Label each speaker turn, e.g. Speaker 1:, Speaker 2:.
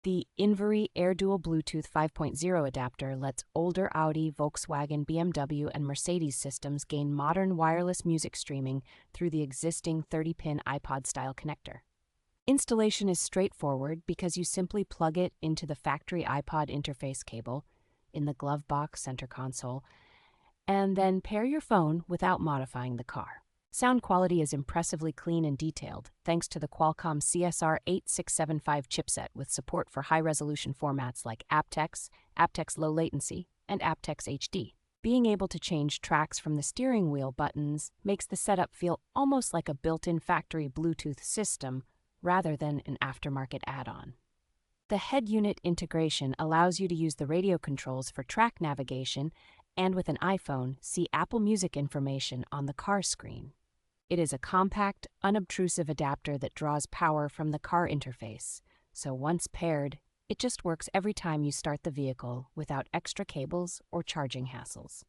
Speaker 1: The INVERY Airdual Bluetooth 5.0 adapter lets older Audi, Volkswagen, BMW, and Mercedes systems gain modern wireless music streaming through the existing 30-pin iPod-style connector. Installation is straightforward because you simply plug it into the factory iPod interface cable in the glove box center console, and then pair your phone without modifying the car. Sound quality is impressively clean and detailed, thanks to the Qualcomm CSR8675 chipset with support for high-resolution formats like aptX, aptX Low Latency, and aptX HD. Being able to change tracks from the steering wheel buttons makes the setup feel almost like a built-in factory Bluetooth system rather than an aftermarket add-on. The head unit integration allows you to use the radio controls for track navigation and with an iPhone, see Apple Music information on the car screen. It is a compact, unobtrusive adapter that draws power from the car interface, so once paired, it just works every time you start the vehicle without extra cables or charging hassles.